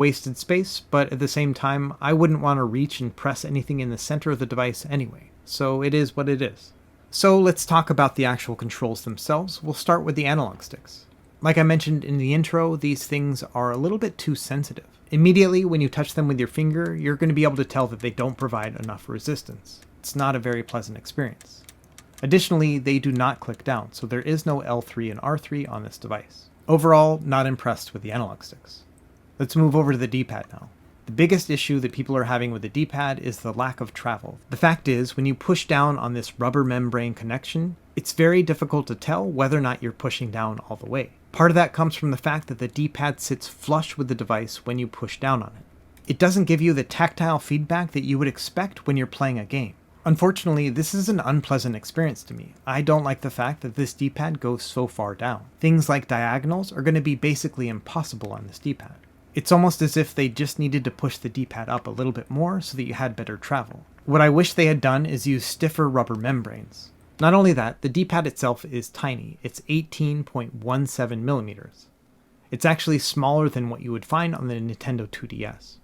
wasted space, but at the same time, I wouldn't want to reach and press anything in the center of the device anyway, so it is what it is. So let's talk about the actual controls themselves. We'll start with the analog sticks. Like I mentioned in the intro, these things are a little bit too sensitive. Immediately when you touch them with your finger, you're going to be able to tell that they don't provide enough resistance. It's not a very pleasant experience. Additionally, they do not click down, so there is no L3 and R3 on this device. Overall, not impressed with the analog sticks. Let's move over to the D-pad now. The biggest issue that people are having with the D-pad is the lack of travel. The fact is, when you push down on this rubber membrane connection, it's very difficult to tell whether or not you're pushing down all the way. Part of that comes from the fact that the D-pad sits flush with the device when you push down on it. It doesn't give you the tactile feedback that you would expect when you're playing a game. Unfortunately, this is an unpleasant experience to me. I don't like the fact that this D-pad goes so far down. Things like diagonals are going to be basically impossible on this D-pad. It's almost as if they just needed to push the D-pad up a little bit more so that you had better travel. What I wish they had done is use stiffer rubber membranes. Not only that, the D-pad itself is tiny. It's 18.17 millimeters. It's actually smaller than what you would find on the Nintendo 2DS.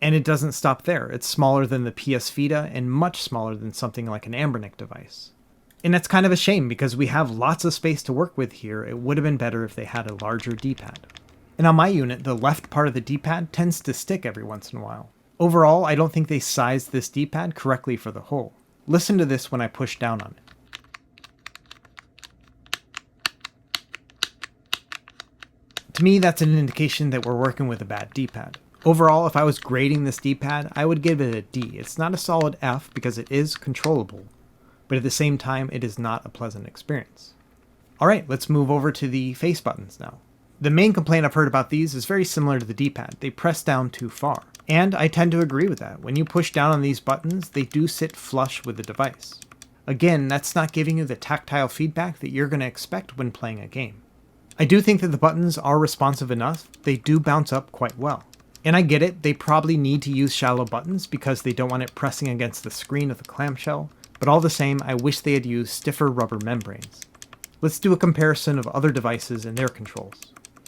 And it doesn't stop there. It's smaller than the PS Vita and much smaller than something like an Anbernic device. And that's kind of a shame because we have lots of space to work with here. It would have been better if they had a larger D-pad. And on my unit, the left part of the D-pad tends to stick every once in a while. Overall, I don't think they sized this D-pad correctly for the hole. Listen to this when I push down on it. To me, that's an indication that we're working with a bad D-pad. Overall, if I was grading this D-pad, I would give it a D. It's not a solid F because it is controllable, but at the same time, it is not a pleasant experience. Alright, let's move over to the face buttons now. The main complaint I've heard about these is very similar to the D-pad. They press down too far. And I tend to agree with that. When you push down on these buttons, they do sit flush with the device. Again, that's not giving you the tactile feedback that you're going to expect when playing a game. I do think that the buttons are responsive enough. They do bounce up quite well. And I get it, they probably need to use shallow buttons because they don't want it pressing against the screen of the clamshell, but all the same, I wish they had used stiffer rubber membranes. Let's do a comparison of other devices and their controls.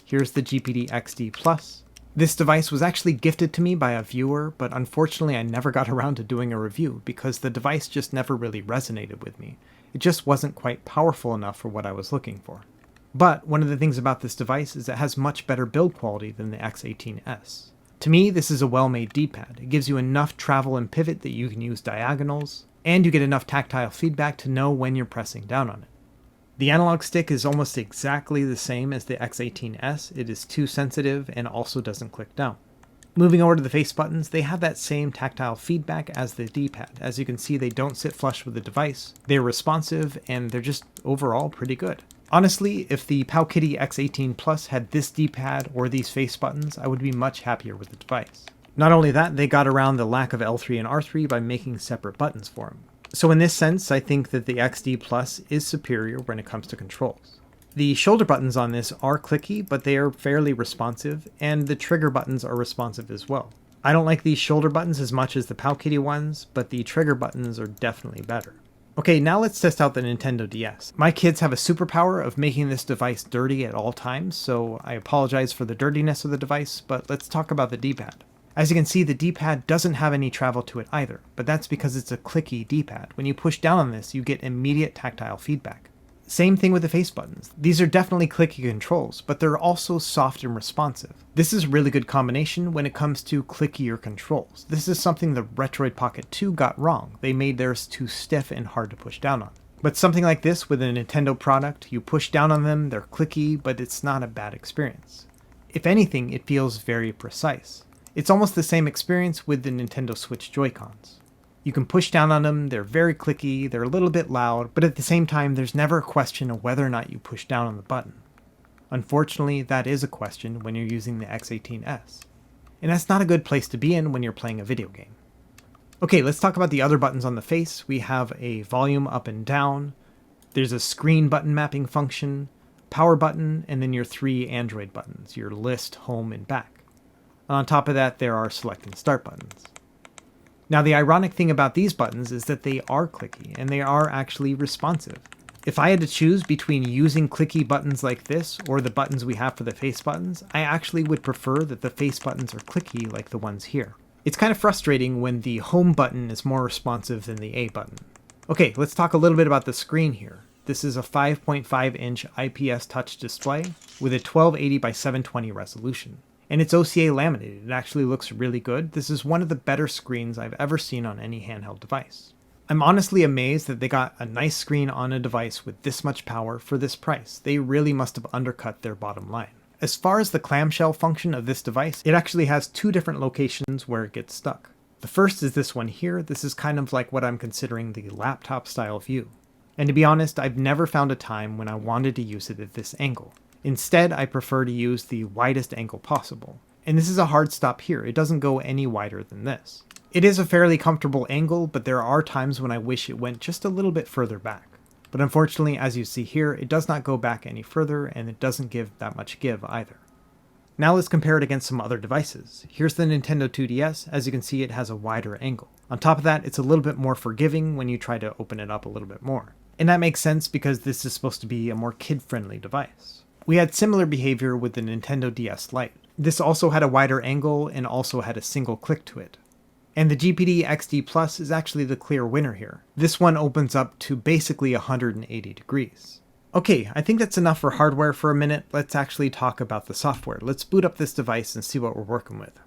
Here's the GPD XD Plus. This device was actually gifted to me by a viewer, but unfortunately I never got around to doing a review because the device just never really resonated with me. It just wasn't quite powerful enough for what I was looking for. But one of the things about this device is it has much better build quality than the X18S. To me, this is a well-made D-pad. It gives you enough travel and pivot that you can use diagonals, and you get enough tactile feedback to know when you're pressing down on it. The analog stick is almost exactly the same as the X18S. It is too sensitive and also doesn't click down. Moving over to the face buttons, they have that same tactile feedback as the D-pad. As you can see, they don't sit flush with the device. They're responsive and they're just overall pretty good. Honestly, if the Powkiddy X18 Plus had this D-pad or these face buttons, I would be much happier with the device. Not only that, they got around the lack of L3 and R3 by making separate buttons for them. So in this sense, I think that the XD Plus is superior when it comes to controls. The shoulder buttons on this are clicky, but they are fairly responsive, and the trigger buttons are responsive as well. I don't like these shoulder buttons as much as the Powkiddy ones, but the trigger buttons are definitely better. Okay, now let's test out the Nintendo DS. My kids have a superpower of making this device dirty at all times, so I apologize for the dirtiness of the device, but let's talk about the D-pad. As you can see, the D-pad doesn't have any travel to it either, but that's because it's a clicky D-pad. When you push down on this, you get immediate tactile feedback. Same thing with the face buttons. These are definitely clicky controls, but they're also soft and responsive. This is a really good combination when it comes to clickier controls. This is something the Retroid Pocket 2 got wrong. They made theirs too stiff and hard to push down on. But something like this with a Nintendo product, you push down on them, they're clicky, but it's not a bad experience. If anything, it feels very precise. It's almost the same experience with the Nintendo Switch Joy-Cons. You can push down on them, they're very clicky, they're a little bit loud, but at the same time there's never a question of whether or not you push down on the button. Unfortunately, that is a question when you're using the X18S. And that's not a good place to be in when you're playing a video game. Okay, let's talk about the other buttons on the face. We have a volume up and down, there's a screen button mapping function, power button, and then your 3 Android buttons, your list, home, and back. On top of that, there are select and start buttons. Now, the ironic thing about these buttons is that they are clicky, and they are actually responsive. If I had to choose between using clicky buttons like this or the buttons we have for the face buttons, I actually would prefer that the face buttons are clicky like the ones here. It's kind of frustrating when the home button is more responsive than the A button. Okay, let's talk a little bit about the screen here. This is a 5.5-inch IPS touch display with a 1280 by 720 resolution. And it's OCA laminated. It actually looks really good. This is one of the better screens I've ever seen on any handheld device. I'm honestly amazed that they got a nice screen on a device with this much power for this price. They really must have undercut their bottom line. As far as the clamshell function of this device, it actually has two different locations where it gets stuck. The first is this one here. This is kind of like what I'm considering the laptop style view. And to be honest, I've never found a time when I wanted to use it at this angle. Instead, I prefer to use the widest angle possible. And this is a hard stop here. It doesn't go any wider than this. It is a fairly comfortable angle, but there are times when I wish it went just a little bit further back. But unfortunately, as you see here, it does not go back any further, and it doesn't give that much give either. Now let's compare it against some other devices. Here's the Nintendo 2DS. As you can see, it has a wider angle. On top of that, it's a little bit more forgiving when you try to open it up a little bit more. And that makes sense because this is supposed to be a more kid-friendly device. We had similar behavior with the Nintendo DS Lite. This also had a wider angle and also had a single click to it. And the GPD XD Plus is actually the clear winner here. This one opens up to basically 180 degrees. Okay, I think that's enough for hardware for a minute. Let's actually talk about the software. Let's boot up this device and see what we're working with.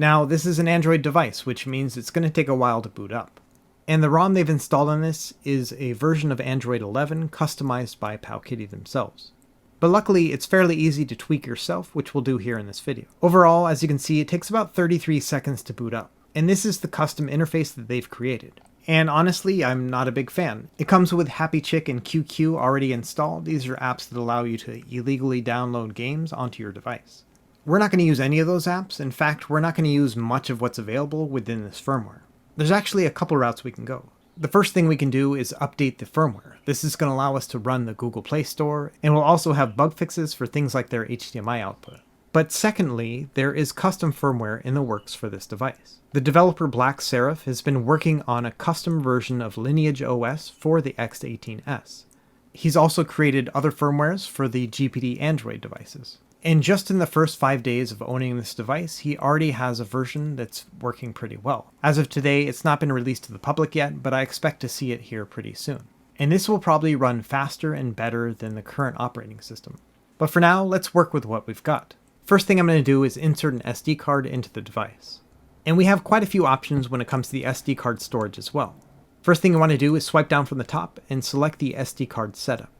Now, this is an Android device, which means it's going to take a while to boot up. And the ROM they've installed on this is a version of Android 11 customized by Powkiddy themselves. But luckily, it's fairly easy to tweak yourself, which we'll do here in this video. Overall, as you can see, it takes about 33 seconds to boot up. And this is the custom interface that they've created. And honestly, I'm not a big fan. It comes with HappyChick and QQ already installed. These are apps that allow you to illegally download games onto your device. We're not going to use any of those apps. In fact, we're not going to use much of what's available within this firmware. There's actually a couple routes we can go. The first thing we can do is update the firmware. This is going to allow us to run the Google Play Store, and we'll also have bug fixes for things like their HDMI output. But secondly, there is custom firmware in the works for this device. The developer Black Seraph has been working on a custom version of Lineage OS for the X18S. He's also created other firmwares for the GPD Android devices. And just in the first 5 days of owning this device, he already has a version that's working pretty well. As of today, it's not been released to the public yet, but I expect to see it here pretty soon. And this will probably run faster and better than the current operating system. But for now, let's work with what we've got. First thing I'm going to do is insert an SD card into the device. And we have quite a few options when it comes to the SD card storage as well. First thing you want to do is swipe down from the top and select the SD card setup.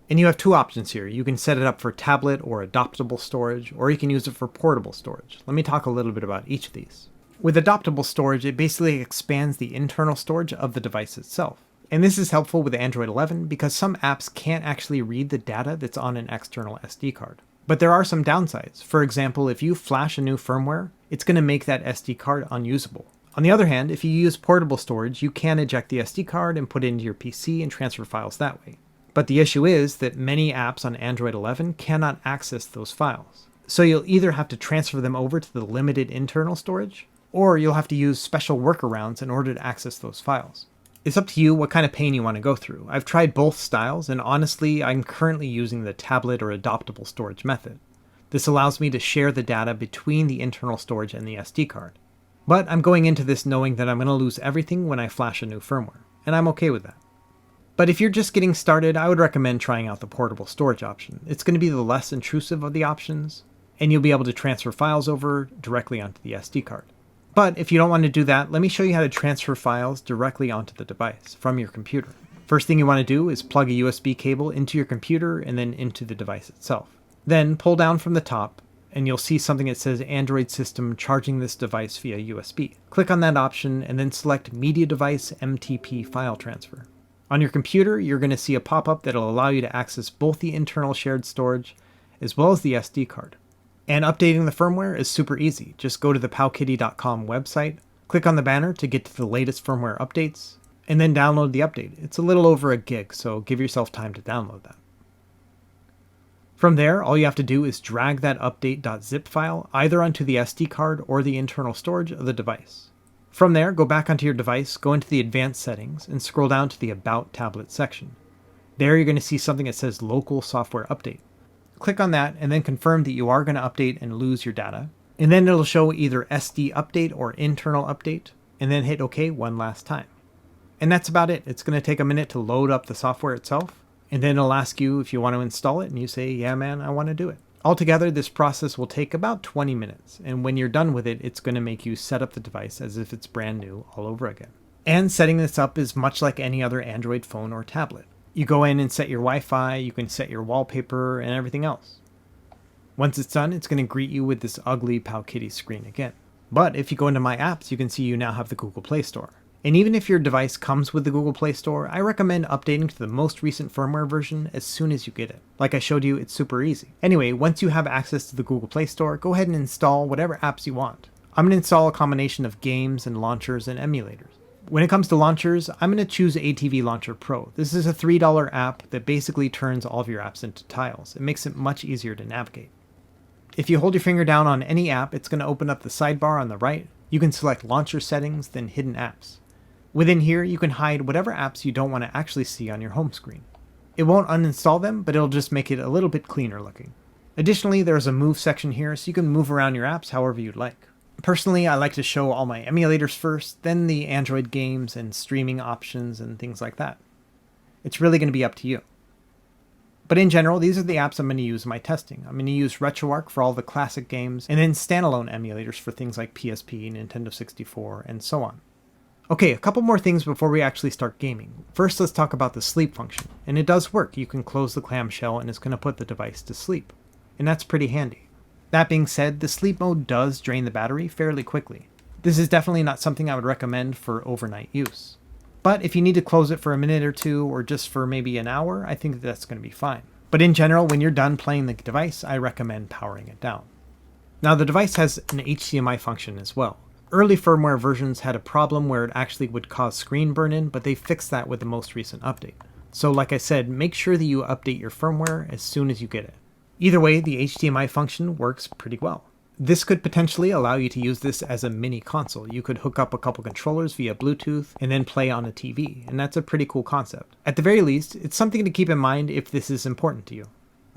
And you have two options here. You can set it up for tablet or adoptable storage, or you can use it for portable storage. Let me talk a little bit about each of these. With adoptable storage, it basically expands the internal storage of the device itself. And this is helpful with Android 11 because some apps can't actually read the data that's on an external SD card. But there are some downsides. For example, if you flash a new firmware, it's going to make that SD card unusable. On the other hand, if you use portable storage, you can eject the SD card and put it into your PC and transfer files that way. But the issue is that many apps on Android 11 cannot access those files. So you'll either have to transfer them over to the limited internal storage, or you'll have to use special workarounds in order to access those files. It's up to you what kind of pain you want to go through. I've tried both styles, and honestly, I'm currently using the tablet or adoptable storage method. This allows me to share the data between the internal storage and the SD card. But I'm going into this knowing that I'm going to lose everything when I flash a new firmware, and I'm okay with that. But if you're just getting started, I would recommend trying out the portable storage option. It's going to be the less intrusive of the options, and you'll be able to transfer files over directly onto the SD card. But if you don't want to do that, let me show you how to transfer files directly onto the device from your computer. First thing you want to do is plug a USB cable into your computer and then into the device itself. Then pull down from the top, and you'll see something that says Android System charging this device via USB. Click on that option and then select Media Device MTP File Transfer. On your computer, you're going to see a pop-up that'll allow you to access both the internal shared storage as well as the SD card. And updating the firmware is super easy. Just go to the powkiddy.com website, click on the banner to get to the latest firmware updates, and then download the update. It's a little over a gig, so give yourself time to download that. From there, all you have to do is drag that update.zip file either onto the SD card or the internal storage of the device. From there, go back onto your device, go into the advanced settings, and scroll down to the About tablet section. There you're going to see something that says local software update. Click on that and then confirm that you are going to update and lose your data. And then it'll show either SD update or internal update, and then hit OK one last time. And that's about it. It's going to take a minute to load up the software itself, and then it'll ask you if you want to install it, and you say, yeah man, I want to do it. Altogether, this process will take about 20 minutes, and when you're done with it, it's going to make you set up the device as if it's brand new all over again. And setting this up is much like any other Android phone or tablet. You go in and set your Wi-Fi, you can set your wallpaper, and everything else. Once it's done, it's going to greet you with this ugly Powkitty screen again. But if you go into My Apps, you can see you now have the Google Play Store. And even if your device comes with the Google Play Store, I recommend updating to the most recent firmware version as soon as you get it. Like I showed you, it's super easy. Anyway, once you have access to the Google Play Store, go ahead and install whatever apps you want. I'm going to install a combination of games and launchers and emulators. When it comes to launchers, I'm going to choose ATV Launcher Pro. This is a $3 app that basically turns all of your apps into tiles. It makes it much easier to navigate. If you hold your finger down on any app, it's going to open up the sidebar on the right. You can select Launcher Settings, then Hidden Apps. Within here, you can hide whatever apps you don't want to actually see on your home screen. It won't uninstall them, but it'll just make it a little bit cleaner looking. Additionally, there's a Move section here, so you can move around your apps however you'd like. Personally, I like to show all my emulators first, then the Android games and streaming options and things like that. It's really going to be up to you. But in general, these are the apps I'm going to use in my testing. I'm going to use Retroarch for all the classic games, and then standalone emulators for things like PSP, Nintendo 64, and so on. Okay, a couple more things before we actually start gaming. First, let's talk about the sleep function. And it does work. You can close the clamshell and it's going to put the device to sleep. And that's pretty handy. That being said, the sleep mode does drain the battery fairly quickly. This is definitely not something I would recommend for overnight use. But if you need to close it for a minute or two, or just for maybe an hour, I think that's going to be fine. But in general, when you're done playing the device, I recommend powering it down. Now the device has an HDMI function as well. Early firmware versions had a problem where it actually would cause screen burn-in, but they fixed that with the most recent update. So like I said, make sure that you update your firmware as soon as you get it. Either way, the HDMI function works pretty well. This could potentially allow you to use this as a mini console. You could hook up a couple controllers via Bluetooth and then play on a TV, and that's a pretty cool concept. At the very least, it's something to keep in mind if this is important to you.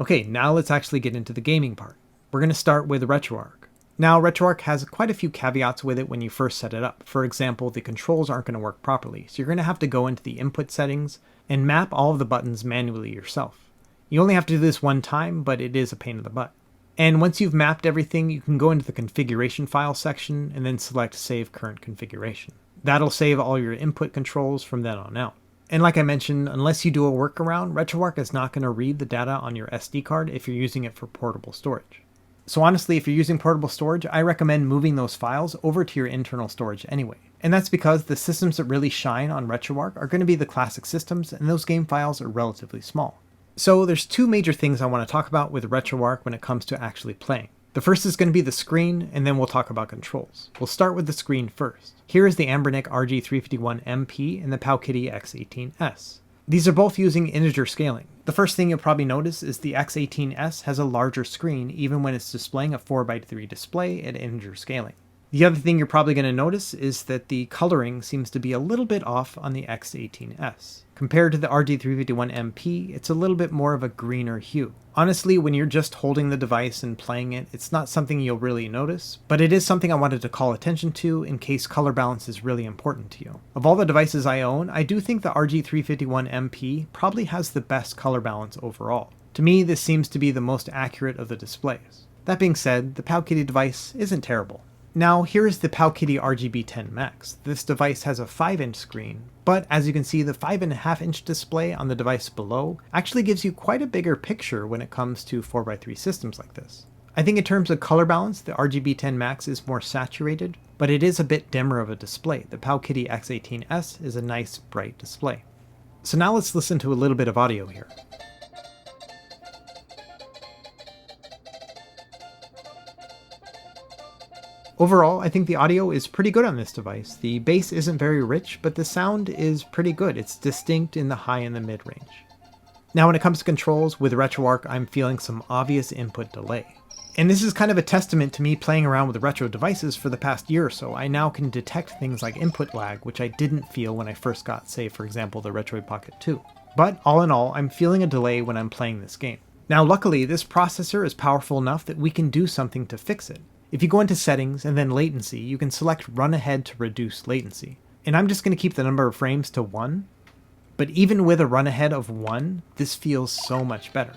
Okay, now let's actually get into the gaming part. We're going to start with Retroarch. Now, Retroarch has quite a few caveats with it when you first set it up. For example, the controls aren't going to work properly, so you're going to have to go into the input settings and map all of the buttons manually yourself. You only have to do this one time, but it is a pain in the butt. And once you've mapped everything, you can go into the configuration file section and then select Save Current Configuration. That'll save all your input controls from then on out. And like I mentioned, unless you do a workaround, Retroarch is not going to read the data on your SD card if you're using it for portable storage. So honestly, if you're using portable storage, I recommend moving those files over to your internal storage anyway. And that's because the systems that really shine on Retroarch are going to be the classic systems, and those game files are relatively small. So there's two major things I want to talk about with Retroarch when it comes to actually playing. The first is going to be the screen, and then we'll talk about controls. We'll start with the screen first. Here is the Anbernic RG351MP and the Powkitty X18S. These are both using integer scaling. The first thing you'll probably notice is the X18S has a larger screen even when it's displaying a 4:3 display at integer scaling. The other thing you're probably going to notice is that the coloring seems to be a little bit off on the X18S. Compared to the RG351MP, it's a little bit more of a greener hue. Honestly, when you're just holding the device and playing it, it's not something you'll really notice, but it is something I wanted to call attention to in case color balance is really important to you. Of all the devices I own, I do think the RG351MP probably has the best color balance overall. To me, this seems to be the most accurate of the displays. That being said, the Powkitty device isn't terrible. Now, here is the Powkitty RGB10 Max. This device has a 5-inch screen, but as you can see, the 5.5-inch display on the device below actually gives you quite a bigger picture when it comes to 4:3 systems like this. I think in terms of color balance, the RGB10 Max is more saturated, but it is a bit dimmer of a display. The Powkitty X18S is a nice, bright display. So now let's listen to a little bit of audio here. Overall, I think the audio is pretty good on this device. The bass isn't very rich, but the sound is pretty good. It's distinct in the high and the mid range. Now when it comes to controls, with Retroarch, I'm feeling some obvious input delay. And this is kind of a testament to me playing around with retro devices for the past year or so. I now can detect things like input lag, which I didn't feel when I first got, say, for example, the Retroid Pocket 2. But all in all, I'm feeling a delay when I'm playing this game. Now luckily, this processor is powerful enough that we can do something to fix it. If you go into settings and then latency, you can select run ahead to reduce latency. And I'm just going to keep the number of frames to 1. But even with a run ahead of 1, this feels so much better.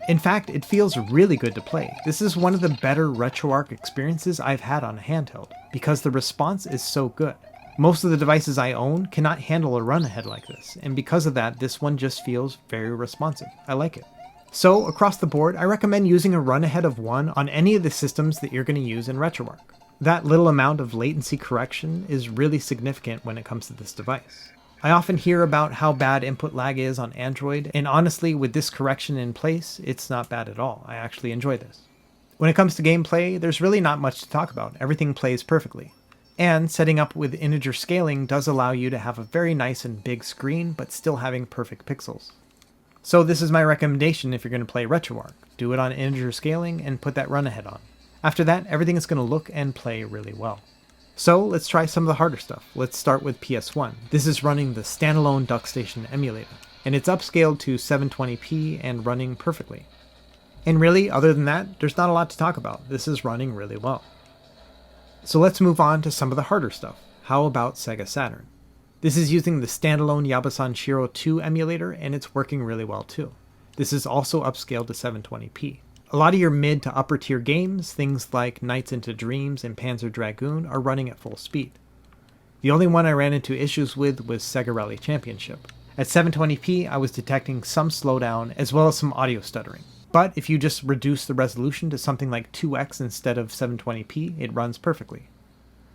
In fact, it feels really good to play. This is one of the better Retroarch experiences I've had on a handheld, because the response is so good. Most of the devices I own cannot handle a run ahead like this, and because of that, this one just feels very responsive. I like it. So, across the board, I recommend using a run ahead of 1 on any of the systems that you're going to use in Retroarch. That little amount of latency correction is really significant when it comes to this device. I often hear about how bad input lag is on Android, and honestly, with this correction in place, it's not bad at all. I actually enjoy this. When it comes to gameplay, there's really not much to talk about. Everything plays perfectly. And setting up with integer scaling does allow you to have a very nice and big screen, but still having perfect pixels. So this is my recommendation if you're going to play Retroarch. Do it on integer scaling and put that run ahead on. After that, everything is going to look and play really well. So let's try some of the harder stuff. Let's start with PS1. This is running the standalone DuckStation emulator, and it's upscaled to 720p and running perfectly. And really, other than that, there's not a lot to talk about. This is running really well. So let's move on to some of the harder stuff. How about Sega Saturn? This is using the standalone Yabasan Shiro 2 emulator, and it's working really well too. This is also upscaled to 720p. A lot of your mid to upper tier games, things like Nights into Dreams and Panzer Dragoon, are running at full speed. The only one I ran into issues with was Sega Rally Championship. At 720p, I was detecting some slowdown as well as some audio stuttering. But if you just reduce the resolution to something like 2x instead of 720p, it runs perfectly.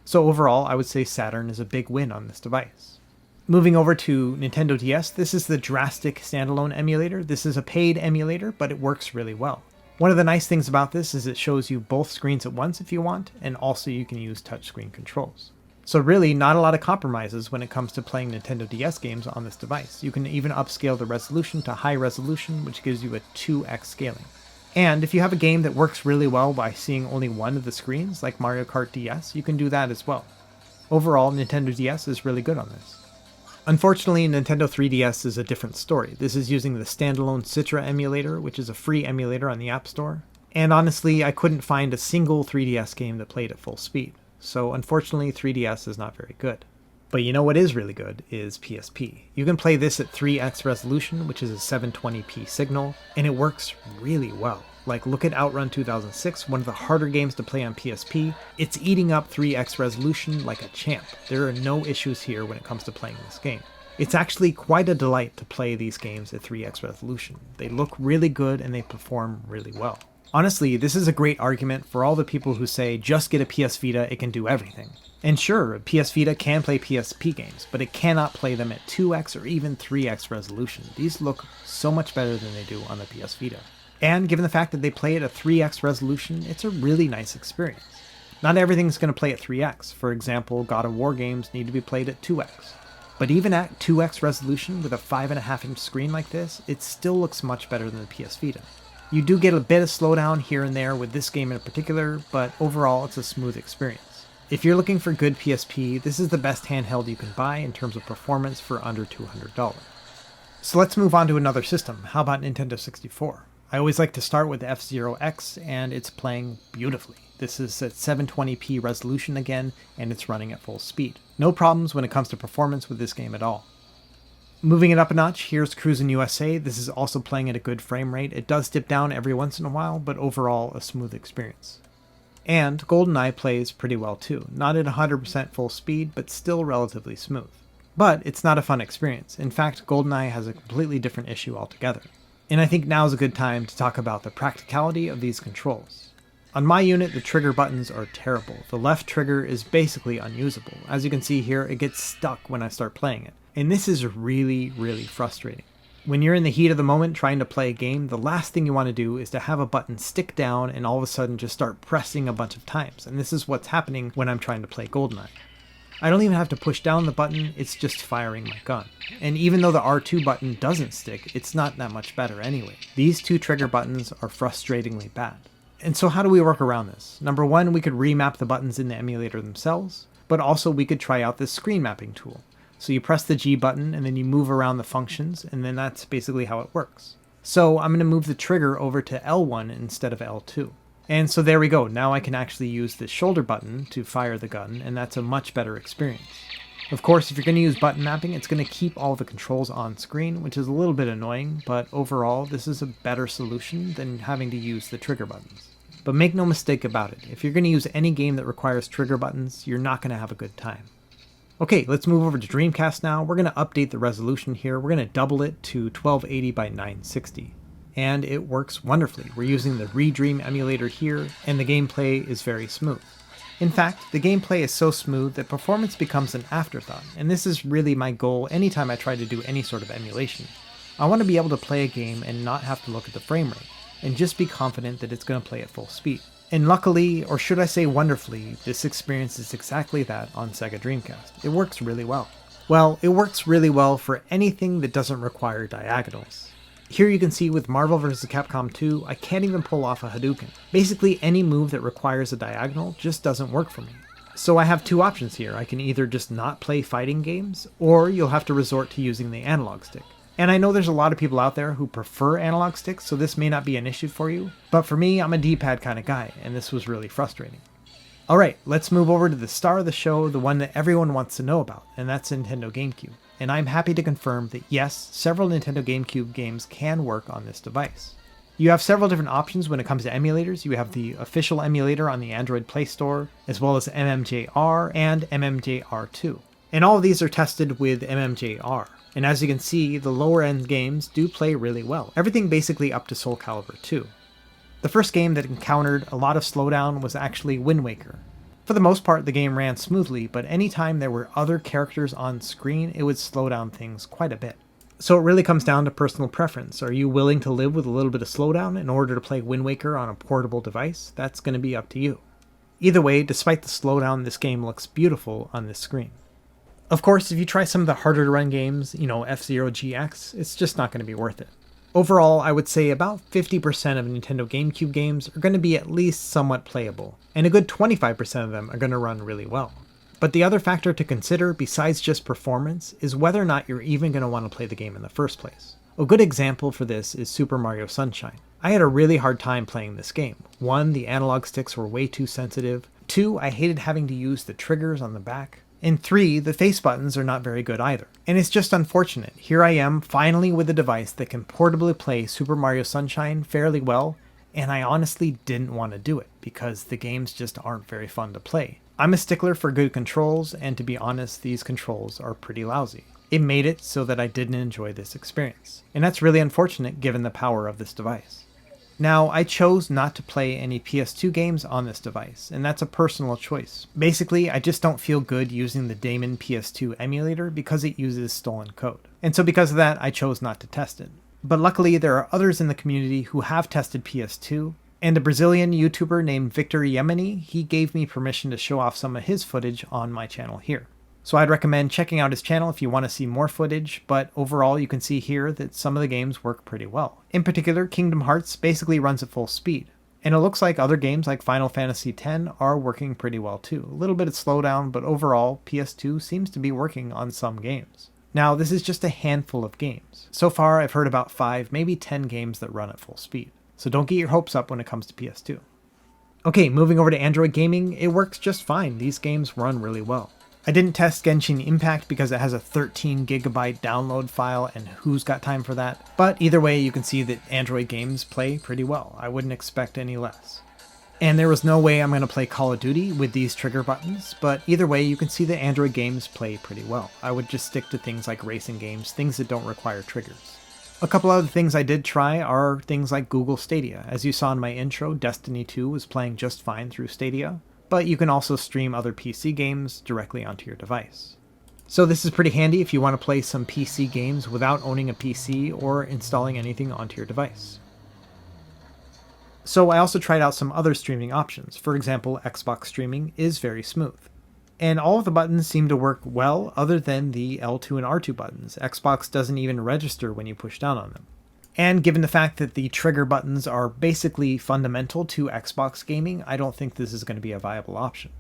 So overall, I would say Saturn is a big win on this device. Moving over to Nintendo DS, this is the Drastic standalone emulator. This is a paid emulator, but it works really well. One of the nice things about this is it shows you both screens at once if you want, and also you can use touchscreen controls. So really, not a lot of compromises when it comes to playing Nintendo DS games on this device. You can even upscale the resolution to high resolution, which gives you a 2x scaling. And if you have a game that works really well by seeing only one of the screens, like Mario Kart DS, you can do that as well. Overall, Nintendo DS is really good on this. Unfortunately, Nintendo 3DS is a different story. This is using the standalone Citra emulator, which is a free emulator on the App Store. And honestly, I couldn't find a single 3DS game that played at full speed. So unfortunately, 3DS is not very good. But you know what is really good is PSP. You can play this at 3x resolution, which is a 720p signal, and it works really well. Like, look at Outrun 2006, one of the harder games to play on PSP. It's eating up 3x resolution like a champ. There are no issues here when it comes to playing this game. It's actually quite a delight to play these games at 3x resolution. They look really good and they perform really well. Honestly, this is a great argument for all the people who say, just get a PS Vita, it can do everything. And sure, a PS Vita can play PSP games, but it cannot play them at 2x or even 3x resolution. These look so much better than they do on the PS Vita. And given the fact that they play at a 3x resolution, it's a really nice experience. Not everything's going to play at 3x. For example, God of War games need to be played at 2x. But even at 2x resolution with a 5.5-inch screen like this, it still looks much better than the PS Vita. You do get a bit of slowdown here and there with this game in particular, but overall it's a smooth experience. If you're looking for good PSP, this is the best handheld you can buy in terms of performance for under $200. So let's move on to another system. How about Nintendo 64? I always like to start with F-Zero X, and it's playing beautifully. This is at 720p resolution again, and it's running at full speed. No problems when it comes to performance with this game at all. Moving it up a notch, here's Cruisin' USA. This is also playing at a good frame rate. It does dip down every once in a while, but overall a smooth experience. And GoldenEye plays pretty well too. Not at 100% full speed, but still relatively smooth. But it's not a fun experience. In fact, GoldenEye has a completely different issue altogether. And I think now is a good time to talk about the practicality of these controls. On my unit, the trigger buttons are terrible. The left trigger is basically unusable. As you can see here, it gets stuck when I start playing it. And this is really, really frustrating. When you're in the heat of the moment trying to play a game, the last thing you want to do is to have a button stick down and all of a sudden just start pressing a bunch of times. And this is what's happening when I'm trying to play GoldenEye. I don't even have to push down the button, it's just firing my gun. And even though the R2 button doesn't stick, it's not that much better anyway. These two trigger buttons are frustratingly bad. And so how do we work around this? Number one, we could remap the buttons in the emulator themselves, but also we could try out this screen mapping tool. So you press the G button and then you move around the functions, and then that's basically how it works. So I'm going to move the trigger over to L1 instead of L2. And so there we go. Now I can actually use the shoulder button to fire the gun, and that's a much better experience. Of course, if you're going to use button mapping, it's going to keep all the controls on screen, which is a little bit annoying, but overall, this is a better solution than having to use the trigger buttons. But make no mistake about it, if you're going to use any game that requires trigger buttons, you're not going to have a good time. Okay, let's move over to Dreamcast now. We're going to update the resolution here. We're going to double it to 1280 by 960. And it works wonderfully. We're using the Redream emulator here, and the gameplay is very smooth. In fact, the gameplay is so smooth that performance becomes an afterthought, and this is really my goal anytime I try to do any sort of emulation. I want to be able to play a game and not have to look at the frame rate, and just be confident that it's going to play at full speed. And luckily, or should I say wonderfully, this experience is exactly that on Sega Dreamcast. It works really well. Well, it works really well for anything that doesn't require diagonals. Here you can see with Marvel vs. Capcom 2, I can't even pull off a Hadouken. Basically any move that requires a diagonal just doesn't work for me. So I have two options here. I can either just not play fighting games, or you'll have to resort to using the analog stick. And I know there's a lot of people out there who prefer analog sticks, so this may not be an issue for you, but for me, I'm a D-pad kind of guy, and this was really frustrating. Alright, let's move over to the star of the show, the one that everyone wants to know about, and that's Nintendo Gamecube. And I'm happy to confirm that yes, several Nintendo Gamecube games can work on this device. You have several different options when it comes to emulators. You have the official emulator on the Android Play Store, as well as MMJR and MMJR2. And all of these are tested with MMJR. And as you can see, the lower end games do play really well. Everything basically up to Soul Calibur 2. The first game that encountered a lot of slowdown was actually Wind Waker. For the most part, the game ran smoothly, but anytime there were other characters on screen, it would slow down things quite a bit. So it really comes down to personal preference. Are you willing to live with a little bit of slowdown in order to play Wind Waker on a portable device? That's going to be up to you. Either way, despite the slowdown, this game looks beautiful on this screen. Of course, if you try some of the harder to run games, F-Zero GX, it's just not going to be worth it. Overall, I would say about 50% of Nintendo GameCube games are going to be at least somewhat playable, and a good 25% of them are going to run really well. But the other factor to consider, besides just performance, is whether or not you're even going to want to play the game in the first place. A good example for this is Super Mario Sunshine. I had a really hard time playing this game. 1, the analog sticks were way too sensitive. 2, I hated having to use the triggers on the back. And 3, the face buttons are not very good either. And it's just unfortunate. Here I am, finally with a device that can portably play Super Mario Sunshine fairly well, and I honestly didn't want to do it, because the games just aren't very fun to play. I'm a stickler for good controls, and to be honest, these controls are pretty lousy. It made it so that I didn't enjoy this experience. And that's really unfortunate given the power of this device. Now, I chose not to play any PS2 games on this device, and that's a personal choice. Basically, I just don't feel good using the Daemon PS2 emulator because it uses stolen code. And so because of that, I chose not to test it. But luckily, there are others in the community who have tested PS2, and a Brazilian YouTuber named Victor Yemeni, he gave me permission to show off some of his footage on my channel here. So I'd recommend checking out his channel if you want to see more footage, but overall you can see here that some of the games work pretty well. In particular, Kingdom Hearts basically runs at full speed, and it looks like other games like Final Fantasy X are working pretty well too. A little bit of slowdown, but overall PS2 seems to be working on some games. Now this is just a handful of games. So far I've heard about 5, maybe 10 games that run at full speed, so don't get your hopes up when it comes to PS2. Okay, moving over to Android gaming, it works just fine. These games run really well. I didn't test Genshin Impact because it has a 13 gigabyte download file, and who's got time for that? But either way, you can see that Android games play pretty well. I wouldn't expect any less. And there was no way I'm going to play Call of Duty with these trigger buttons, but either way, you can see that Android games play pretty well. I would just stick to things like racing games, things that don't require triggers. A couple other things I did try are things like Google Stadia. As you saw in my intro, Destiny 2 was playing just fine through Stadia. But you can also stream other PC games directly onto your device. So this is pretty handy if you want to play some PC games without owning a PC or installing anything onto your device. So I also tried out some other streaming options. For example, Xbox streaming is very smooth. And all of the buttons seem to work well other than the L2 and R2 buttons. Xbox doesn't even register when you push down on them. And given the fact that the trigger buttons are basically fundamental to Xbox gaming, I don't think this is going to be a viable option.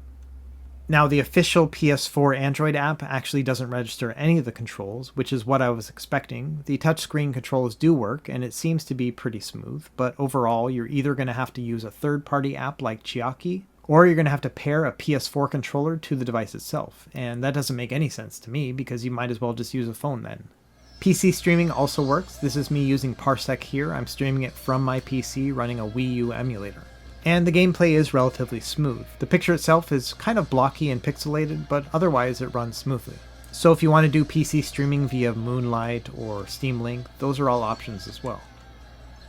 Now, the official PS4 Android app actually doesn't register any of the controls, which is what I was expecting. The touchscreen controls do work, and it seems to be pretty smooth, but overall, you're either going to have to use a third-party app like CHICA, or you're going to have to pair a PS4 controller to the device itself, and that doesn't make any sense to me, because you might as well just use a phone then. PC streaming also works. This is me using Parsec here. I'm streaming it from my PC running a Wii U emulator. And the gameplay is relatively smooth. The picture itself is kind of blocky and pixelated, but otherwise it runs smoothly. So if you want to do PC streaming via Moonlight or Steam Link, those are all options as well.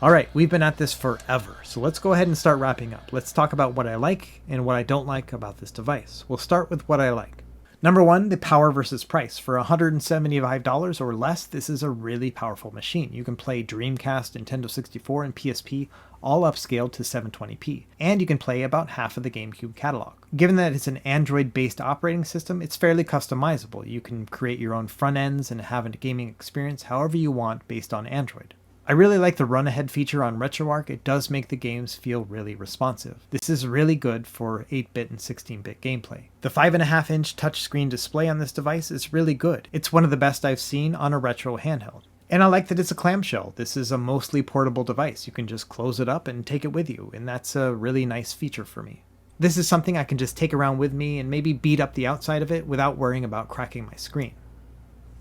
Alright, we've been at this forever, so let's go ahead and start wrapping up. Let's talk about what I like and what I don't like about this device. We'll start with what I like. Number one, the power versus price. For $175 or less, this is a really powerful machine. You can play Dreamcast, Nintendo 64, and PSP all upscaled to 720p, and you can play about half of the Gamecube catalog. Given that it's an Android-based operating system, it's fairly customizable. You can create your own front ends and have a gaming experience however you want based on Android. I really like the run-ahead feature on Retroarch. It does make the games feel really responsive. This is really good for 8-bit and 16-bit gameplay. The 5.5-inch touchscreen display on this device is really good. It's one of the best I've seen on a retro handheld. And I like that it's a clamshell. This is a mostly portable device. You can just close it up and take it with you, and that's a really nice feature for me. This is something I can just take around with me and maybe beat up the outside of it without worrying about cracking my screen.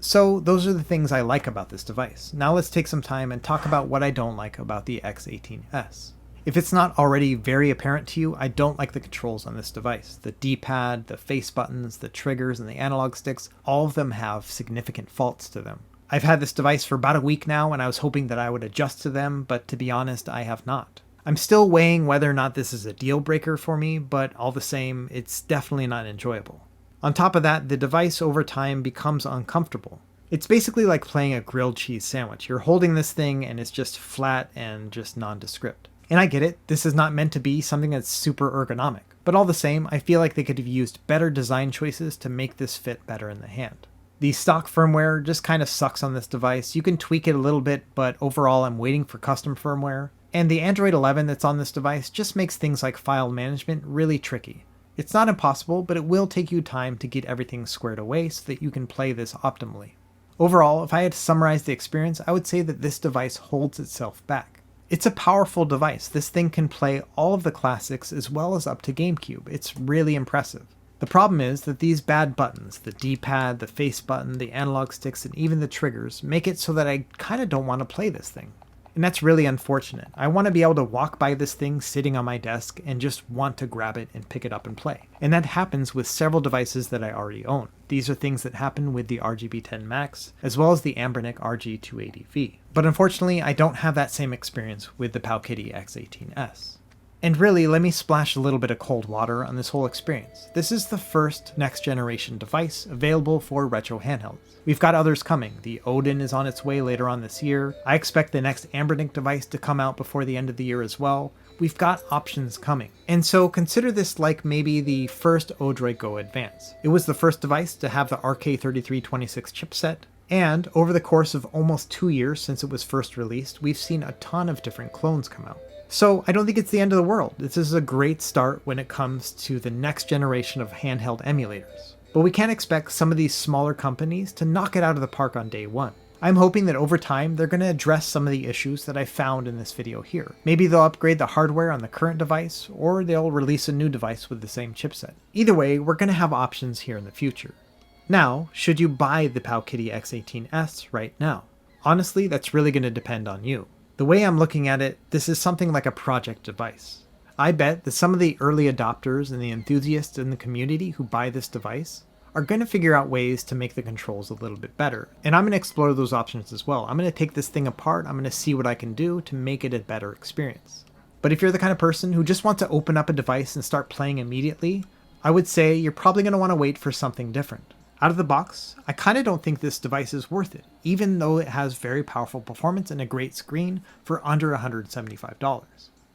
So those are the things I like about this device. Now let's take some time and talk about what I don't like about the X18S. If it's not already very apparent to you, I don't like the controls on this device. The D-pad, the face buttons, the triggers, and the analog sticks, all of them have significant faults to them. I've had this device for about a week now, and I was hoping that I would adjust to them, but to be honest, I have not. I'm still weighing whether or not this is a deal breaker for me, but all the same, it's definitely not enjoyable. On top of that, the device over time becomes uncomfortable. It's basically like playing a grilled cheese sandwich. You're holding this thing and it's just flat and just nondescript. And I get it, this is not meant to be something that's super ergonomic, but all the same, I feel like they could have used better design choices to make this fit better in the hand. The stock firmware just kind of sucks on this device. You can tweak it a little bit, but overall I'm waiting for custom firmware. And the Android 11 that's on this device just makes things like file management really tricky. It's not impossible, but it will take you time to get everything squared away so that you can play this optimally. Overall, if I had to summarize the experience, I would say that this device holds itself back. It's a powerful device. This thing can play all of the classics as well as up to Gamecube. It's really impressive. The problem is that these bad buttons, the D-pad, the face button, the analog sticks, and even the triggers, make it so that I kind of don't want to play this thing. And that's really unfortunate. I want to be able to walk by this thing sitting on my desk and just want to grab it and pick it up and play. And that happens with several devices that I already own. These are things that happen with the RGB10 Max, as well as the Anbernic RG280V. But unfortunately, I don't have that same experience with the Powkiddy X18S. And really, let me splash a little bit of cold water on this whole experience. This is the first next-generation device available for retro handhelds. We've got others coming. The Odin is on its way later on this year. I expect the next Anbernic device to come out before the end of the year as well. We've got options coming. And so consider this like maybe the first Odroid Go Advance. It was the first device to have the RK3326 chipset, and over the course of almost 2 years since it was first released, we've seen a ton of different clones come out. So I don't think it's the end of the world. This is a great start when it comes to the next generation of handheld emulators. But we can't expect some of these smaller companies to knock it out of the park on day one. I'm hoping that over time they're going to address some of the issues that I found in this video here. Maybe they'll upgrade the hardware on the current device, or they'll release a new device with the same chipset. Either way, we're going to have options here in the future. Now, should you buy the Powkiddy X18S right now? Honestly, that's really going to depend on you. The way I'm looking at it, this is something like a project device. I bet that some of the early adopters and the enthusiasts in the community who buy this device are going to figure out ways to make the controls a little bit better. And I'm going to explore those options as well. I'm going to take this thing apart, I'm going to see what I can do to make it a better experience. But if you're the kind of person who just wants to open up a device and start playing immediately, I would say you're probably going to want to wait for something different. Out of the box, I kind of don't think this device is worth it, even though it has very powerful performance and a great screen for under $175.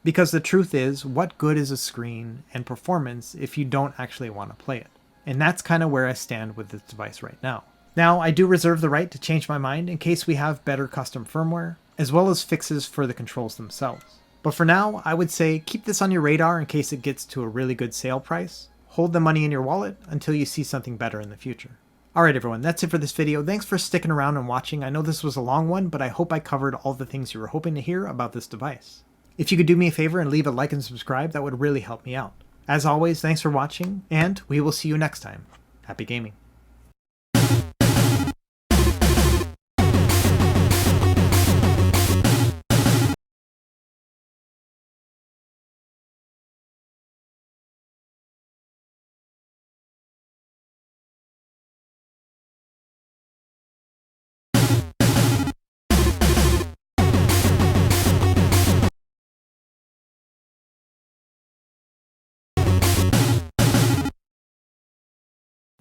Because the truth is, what good is a screen and performance if you don't actually want to play it? And that's kind of where I stand with this device right now. Now, I do reserve the right to change my mind in case we have better custom firmware, as well as fixes for the controls themselves. But for now, I would say keep this on your radar in case it gets to a really good sale price. hold the money in your wallet until you see something better in the future. Alright everyone, that's it for this video. Thanks for sticking around and watching. I know this was a long one, but I hope I covered all the things you were hoping to hear about this device. If you could do me a favor and leave a like and subscribe, that would really help me out. As always, thanks for watching, and we will see you next time. Happy gaming.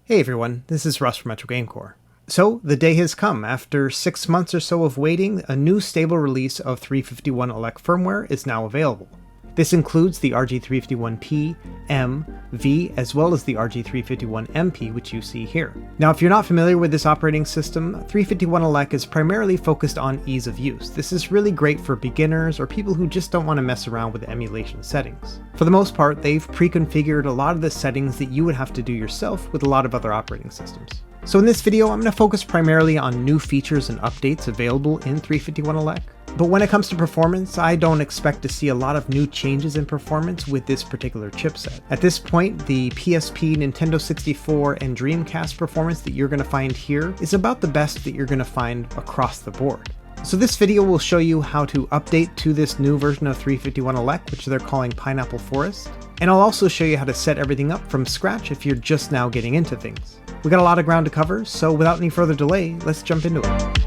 Hey everyone, this is Russ from Metro Game Core. So, the day has come. After 6 months or so of waiting, a new stable release of 351 elect firmware is now available. This includes the RG351P, M, V, as well as the RG351MP, which you see here. Now, if you're not familiar with this operating system, 351 elect is primarily focused on ease of use. This is really great for beginners or people who just don't want to mess around with emulation settings. For the most part, they've pre-configured a lot of the settings that you would have to do yourself with a lot of other operating systems. So in this video, I'm going to focus primarily on new features and updates available in 351 elect. But when it comes to performance, I don't expect to see a lot of new changes in performance with this particular chipset. At this point, the PSP, Nintendo 64, and Dreamcast performance that you're going to find here is about the best that you're going to find across the board. So this video will show you how to update to this new version of 351 elect, which they're calling Pineapple Forest. And I'll also show you how to set everything up from scratch if you're just now getting into things. We got a lot of ground to cover, so without any further delay, let's jump into it.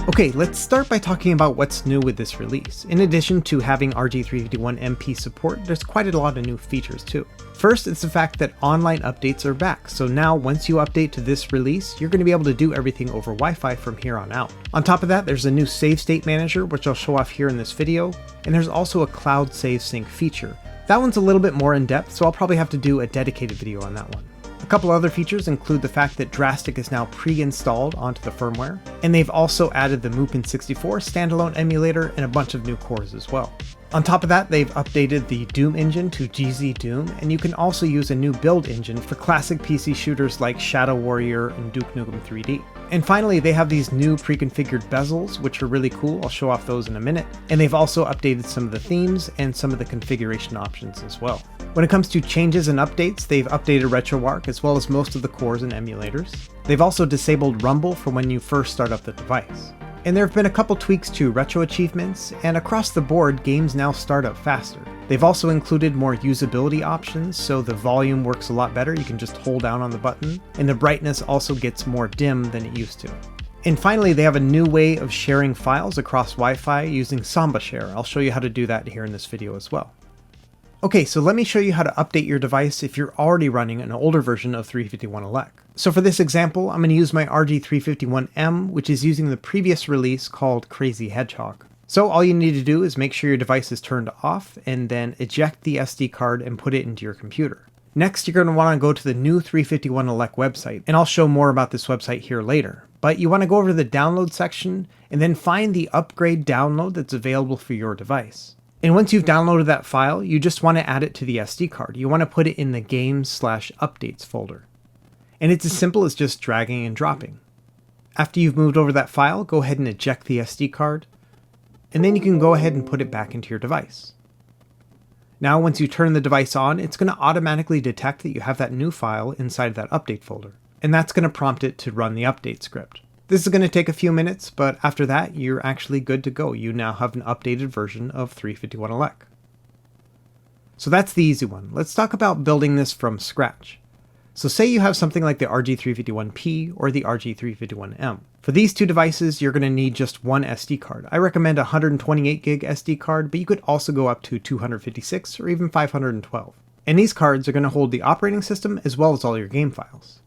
Okay, let's start by talking about what's new with this release. In addition to having RG351MP support, there's quite a lot of new features too. First, it's the fact that online updates are back, so now once you update to this release, you're going to be able to do everything over Wi-Fi from here on out. On top of that, there's a new save state manager, which I'll show off here in this video, and there's also a cloud save sync feature. That one's a little bit more in depth, so I'll probably have to do a dedicated video on that one. A couple other features include the fact that Drastic is now pre-installed onto the firmware, and they've also added the Mupen64 standalone emulator and a bunch of new cores as well. On top of that, they've updated the Doom engine to GZ Doom, and you can also use a new build engine for classic PC shooters like Shadow Warrior and Duke Nukem 3D. And finally, they have these new pre-configured bezels, which are really cool. I'll show off those in a minute. And they've also updated some of the themes and some of the configuration options as well. When it comes to changes and updates, they've updated Retroarch as well as most of the cores and emulators. They've also disabled Rumble for when you first start up the device. And there have been a couple tweaks to retro achievements, and across the board, games now start up faster. They've also included more usability options, so the volume works a lot better. You can just hold down on the button, and the brightness also gets more dim than it used to. And finally, they have a new way of sharing files across Wi-Fi using Samba Share. I'll show you how to do that here in this video as well. Okay, so let me show you how to update your device if you're already running an older version of 351 elect. So for this example, I'm going to use my RG351M, which is using the previous release called Crazy Hedgehog. So all you need to do is make sure your device is turned off, and then eject the SD card and put it into your computer. Next, you're going to want to go to the new 351 elect website, and I'll show more about this website here later. But you want to go over to the download section, and then find the upgrade download that's available for your device. And once you've downloaded that file, you just want to add it to the SD card. You want to put it in the games/updates folder. And it's as simple as just dragging and dropping. After you've moved over that file, go ahead and eject the SD card, and then you can go ahead and put it back into your device. Now, once you turn the device on, it's going to automatically detect that you have that new file inside that update folder, and that's going to prompt it to run the update script. This is going to take a few minutes, but after that, you're actually good to go. You now have an updated version of 351 elect. So that's the easy one. Let's talk about building this from scratch. So say you have something like the RG351P or the RG351M. For these two devices, you're going to need just one SD card. I recommend a 128 gig SD card, but you could also go up to 256 or even 512. And these cards are going to hold the operating system as well as all your game files.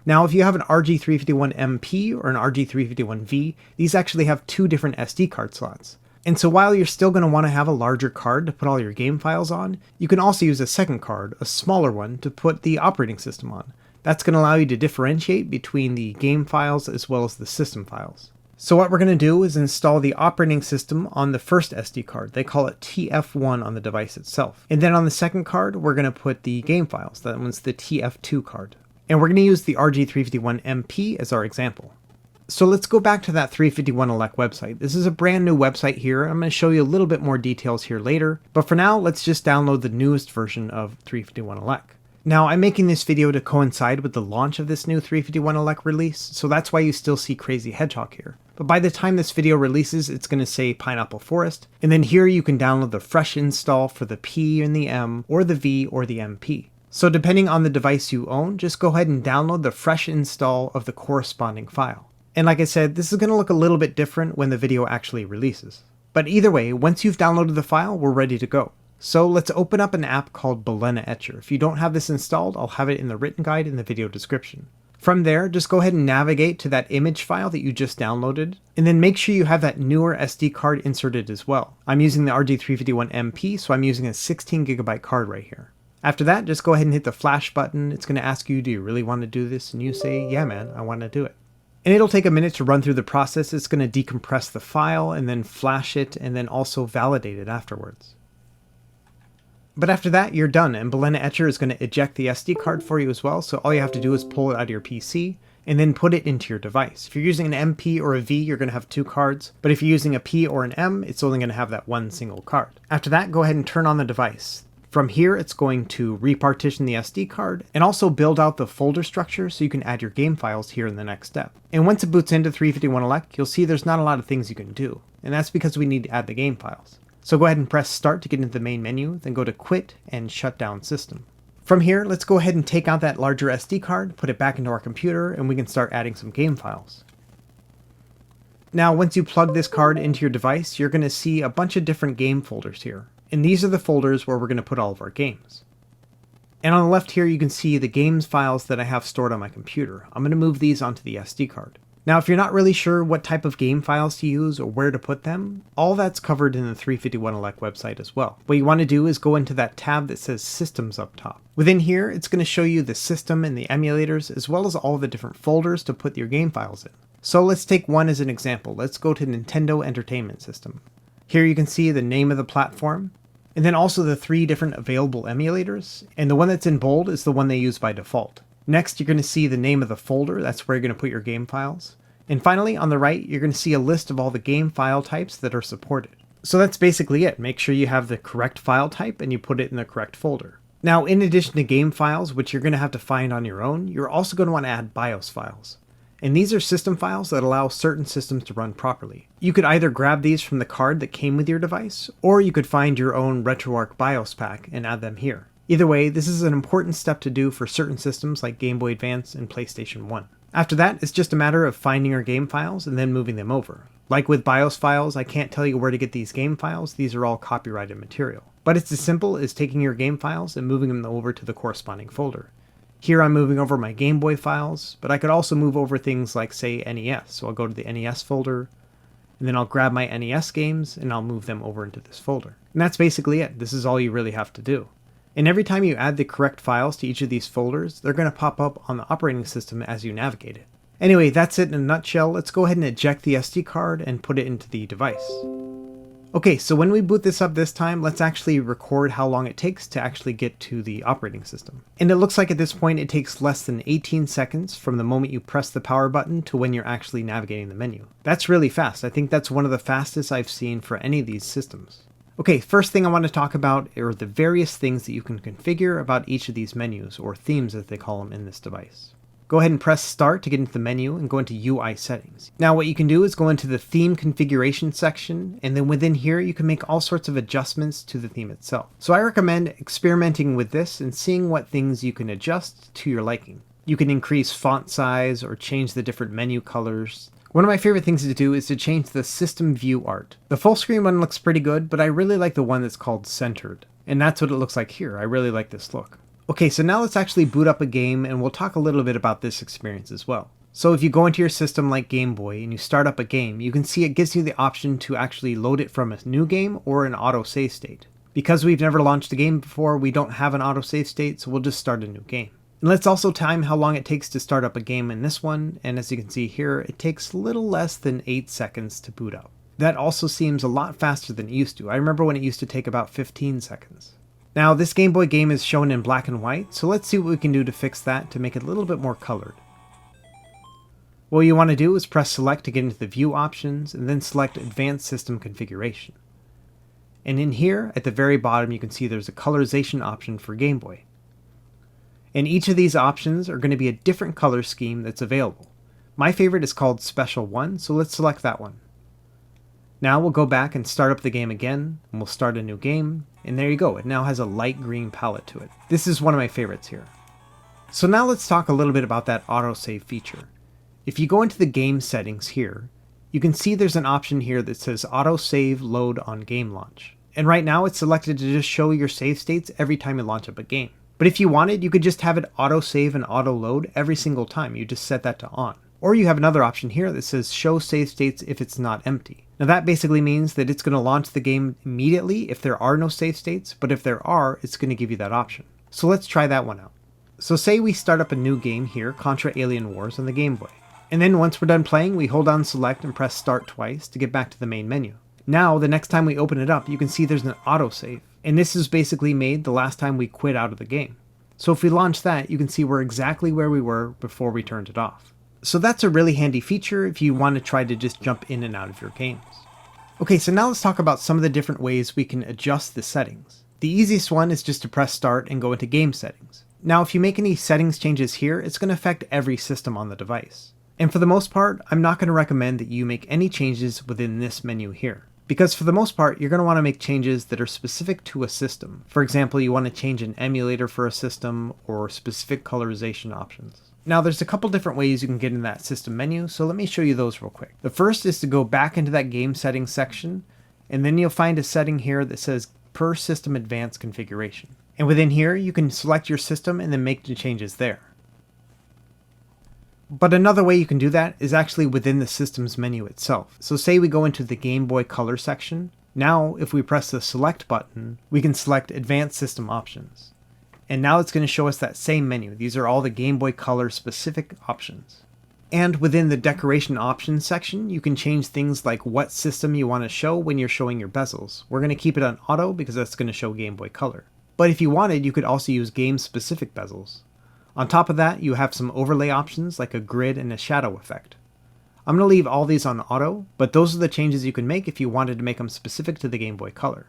Now, if you have an RG351MP or an RG351V, these actually have two different SD card slots. And so while you're still going to want to have a larger card to put all your game files on, you can also use a second card, a smaller one, to put the operating system on. That's going to allow you to differentiate between the game files as well as the system files. So what we're going to do is install the operating system on the first SD card. They call it TF1 on the device itself. And then on the second card, we're going to put the game files. That one's the TF2 card. And we're going to use the RG351MP as our example. So let's go back to that 351elec website. This is a brand new website here. I'm going to show you a little bit more details here later. But for now, let's just download the newest version of 351elec. Now, I'm making this video to coincide with the launch of this new 351elec release, so that's why you still see Crazy Hedgehog here. But by the time this video releases, it's going to say Pineapple Forest, and then here you can download the fresh install for the P and the M, or the V or the MP. So depending on the device you own, just go ahead and download the fresh install of the corresponding file. And like I said, this is going to look a little bit different when the video actually releases. But either way, once you've downloaded the file, we're ready to go. So let's open up an app called Balena Etcher. If you don't have this installed, I'll have it in the written guide in the video description. From there, just go ahead and navigate to that image file that you just downloaded, and then make sure you have that newer SD card inserted as well. I'm using the RG351MP, so I'm using a 16GB card right here. After that, just go ahead and hit the flash button. It's going to ask you, do you really want to do this? And you say, yeah man, I want to do it. And it'll take a minute to run through the process. It's going to decompress the file and then flash it and then also validate it afterwards. But after that, you're done, and Balena Etcher is going to eject the SD card for you as well, so all you have to do is pull it out of your PC, and then put it into your device. If you're using an MP or a V, you're going to have 2 cards, but if you're using a P or an M, it's only going to have that one single card. After that, go ahead and turn on the device. From here, it's going to repartition the SD card, and also build out the folder structure so you can add your game files here in the next step. And once it boots into 351elec, you'll see there's not a lot of things you can do, and that's because we need to add the game files. So go ahead and press start to get into the main menu, then go to quit and shut down system. From here, let's go ahead and take out that larger SD card, put it back into our computer, and we can start adding some game files. Now, once you plug this card into your device, you're going to see a bunch of different game folders here. And these are the folders where we're going to put all of our games. And on the left here, you can see the games files that I have stored on my computer. I'm going to move these onto the SD card. Now, if you're not really sure what type of game files to use or where to put them, all that's covered in the 351elec website as well. What you want to do is go into that tab that says Systems up top. Within here, it's going to show you the system and the emulators, as well as all the different folders to put your game files in. So let's take one as an example. Let's go to Nintendo Entertainment System. Here you can see the name of the platform, and then also the 3 different available emulators, and the one that's in bold is the one they use by default. Next, you're going to see the name of the folder. That's where you're going to put your game files. And finally, on the right, you're going to see a list of all the game file types that are supported. So that's basically it. Make sure you have the correct file type and you put it in the correct folder. Now, in addition to game files, which you're going to have to find on your own, you're also going to want to add BIOS files. And these are system files that allow certain systems to run properly. You could either grab these from the card that came with your device, or you could find your own Retroarch BIOS pack and add them here. Either way, this is an important step to do for certain systems like Game Boy Advance and PlayStation 1. After that, it's just a matter of finding your game files and then moving them over. Like with BIOS files, I can't tell you where to get these game files. These are all copyrighted material. But it's as simple as taking your game files and moving them over to the corresponding folder. Here I'm moving over my Game Boy files, but I could also move over things like, say, NES. So I'll go to the NES folder, and then I'll grab my NES games, and I'll move them over into this folder. And that's basically it. This is all you really have to do. And every time you add the correct files to each of these folders, they're going to pop up on the operating system as you navigate it. Anyway, that's it in a nutshell. Let's go ahead and eject the SD card and put it into the device. Okay, so when we boot this up this time, let's actually record how long it takes to actually get to the operating system. And it looks like at this point it takes less than 18 seconds from the moment you press the power button to when you're actually navigating the menu. That's really fast. I think that's one of the fastest I've seen for any of these systems. Okay, first thing I want to talk about are the various things that you can configure about each of these menus, or themes as they call them in this device. Go ahead and press start to get into the menu and go into UI settings. Now what you can do is go into the theme configuration section, and then within here you can make all sorts of adjustments to the theme itself. So I recommend experimenting with this and seeing what things you can adjust to your liking. You can increase font size or change the different menu colors. One of my favorite things to do is to change the system view art. The full screen one looks pretty good, but I really like the one that's called centered. And that's what it looks like here. I really like this look. Okay, so now let's actually boot up a game, and we'll talk a little bit about this experience as well. So if you go into your system like Game Boy and you start up a game, you can see it gives you the option to actually load it from a new game or an auto save state. Because we've never launched a game before, we don't have an auto save state, so we'll just start a new game. And let's also time how long it takes to start up a game in this one, and as you can see here, it takes a little less than 8 seconds to boot up. That also seems a lot faster than it used to. I remember when it used to take about 15 seconds. Now, this Game Boy game is shown in black and white, so let's see what we can do to fix that to make it a little bit more colored. What you want to do is press select to get into the view options, and then select advanced system configuration. And in here, at the very bottom, you can see there's a colorization option for Game Boy. And each of these options are going to be a different color scheme that's available. My favorite is called Special 1, so let's select that one. Now we'll go back and start up the game again, and we'll start a new game, and there you go, it now has a light green palette to it. This is one of my favorites here. So now let's talk a little bit about that autosave feature. If you go into the game settings here, you can see there's an option here that says autosave load on game launch. And right now it's selected to just show your save states every time you launch up a game. But if you wanted, you could just have it auto-save and auto-load every single time. You just set that to on. Or you have another option here that says show save states if it's not empty. Now that basically means that it's going to launch the game immediately if there are no save states, but if there are, it's going to give you that option. So let's try that one out. So say we start up a new game here, Contra Alien Wars on the Game Boy. And then once we're done playing, we hold down select and press start twice to get back to the main menu. Now, the next time we open it up, you can see there's an autosave. And this is basically made the last time we quit out of the game. So if we launch that, you can see we're exactly where we were before we turned it off. So that's a really handy feature if you want to try to just jump in and out of your games. Okay, so now let's talk about some of the different ways we can adjust the settings. The easiest one is just to press start and go into game settings. Now if you make any settings changes here, it's going to affect every system on the device. And for the most part, I'm not going to recommend that you make any changes within this menu here. Because for the most part, you're going to want to make changes that are specific to a system. For example, you want to change an emulator for a system or specific colorization options. Now there's a couple different ways you can get in that system menu, so let me show you those real quick. The first is to go back into that game settings section, and then you'll find a setting here that says per system advanced configuration. And within here, you can select your system and then make the changes there. But another way you can do that is actually within the system's menu itself. So say we go into the Game Boy Color section. Now, if we press the select button, we can select advanced system options. And now it's going to show us that same menu. These are all the Game Boy Color specific options. And within the decoration options section, you can change things like what system you want to show when you're showing your bezels. We're going to keep it on auto because that's going to show Game Boy Color. But if you wanted, you could also use game specific bezels. On top of that, you have some overlay options like a grid and a shadow effect. I'm going to leave all these on auto, but those are the changes you can make if you wanted to make them specific to the Game Boy Color.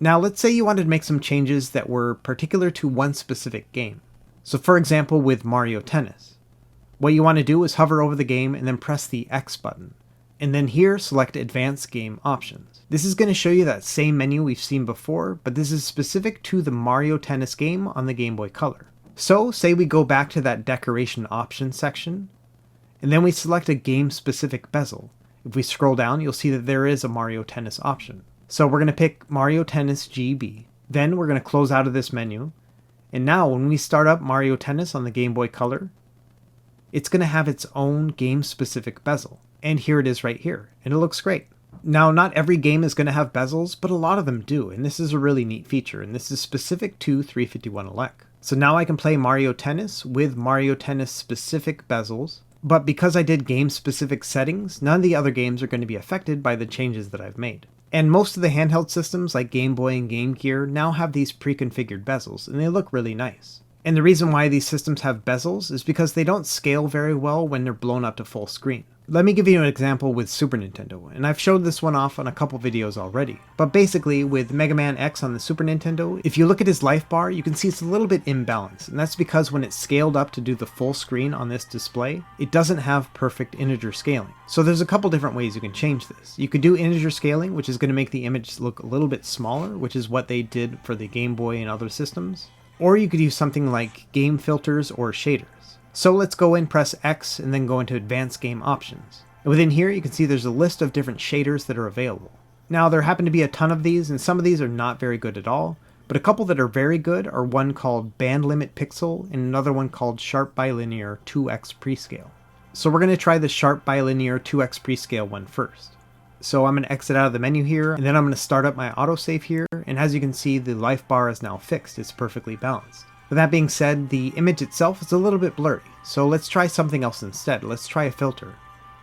Now let's say you wanted to make some changes that were particular to one specific game. So for example with Mario Tennis, what you want to do is hover over the game and then press the X button. And then here select Advanced Game Options. This is going to show you that same menu we've seen before, but this is specific to the Mario Tennis game on the Game Boy Color. So say we go back to that Decoration Options section, and then we select a game-specific bezel. If we scroll down, you'll see that there is a Mario Tennis option. So we're going to pick Mario Tennis GB. Then we're going to close out of this menu. And now when we start up Mario Tennis on the Game Boy Color, it's going to have its own game-specific bezel. And here it is right here, and it looks great. Now, not every game is going to have bezels, but a lot of them do, and this is a really neat feature, and this is specific to 351elec. So now I can play Mario Tennis with Mario Tennis specific bezels, but because I did game-specific settings, none of the other games are going to be affected by the changes that I've made. And most of the handheld systems like Game Boy and Game Gear now have these pre-configured bezels, and they look really nice. And the reason why these systems have bezels is because they don't scale very well when they're blown up to full screen. Let me give you an example with Super Nintendo, and I've showed this one off on a couple videos already. But basically, with Mega Man X on the Super Nintendo, if you look at his life bar, you can see it's a little bit imbalanced, and that's because when it's scaled up to do the full screen on this display, it doesn't have perfect integer scaling. So there's a couple different ways you can change this. You could do integer scaling, which is going to make the image look a little bit smaller, which is what they did for the Game Boy and other systems. Or you could use something like game filters or shaders. So let's go and press X and then go into Advanced Game Options. And within here you can see there's a list of different shaders that are available. Now there happen to be a ton of these, and some of these are not very good at all, but a couple that are very good are one called Band Limit Pixel and another one called Sharp Bilinear 2x Prescale. So we're going to try the Sharp Bilinear 2x Prescale one first. So I'm going to exit out of the menu here, and then I'm going to start up my autosave here, and as you can see the life bar is now fixed, it's perfectly balanced. With that being said, the image itself is a little bit blurry, so let's try something else instead. Let's try a filter.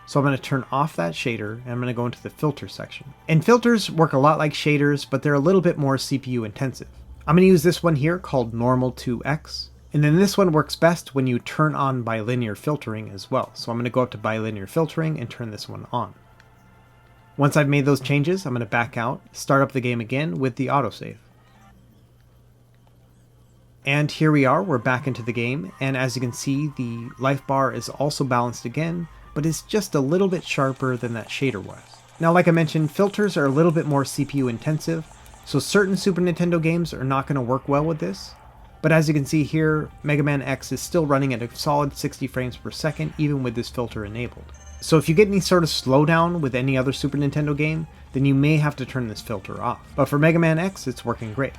So I'm going to turn off that shader, and I'm going to go into the filter section. And filters work a lot like shaders, but they're a little bit more CPU intensive. I'm going to use this one here called Normal 2x, and then this one works best when you turn on bilinear filtering as well. So I'm going to go up to bilinear filtering and turn this one on. Once I've made those changes, I'm going to back out, start up the game again with the autosave. And here we are, we're back into the game, and as you can see, the life bar is also balanced again, but it's just a little bit sharper than that shader was. Now, like I mentioned, filters are a little bit more CPU intensive, so certain Super Nintendo games are not going to work well with this. But as you can see here, Mega Man X is still running at a solid 60 frames per second, even with this filter enabled. So if you get any sort of slowdown with any other Super Nintendo game, then you may have to turn this filter off. But for Mega Man X, it's working great.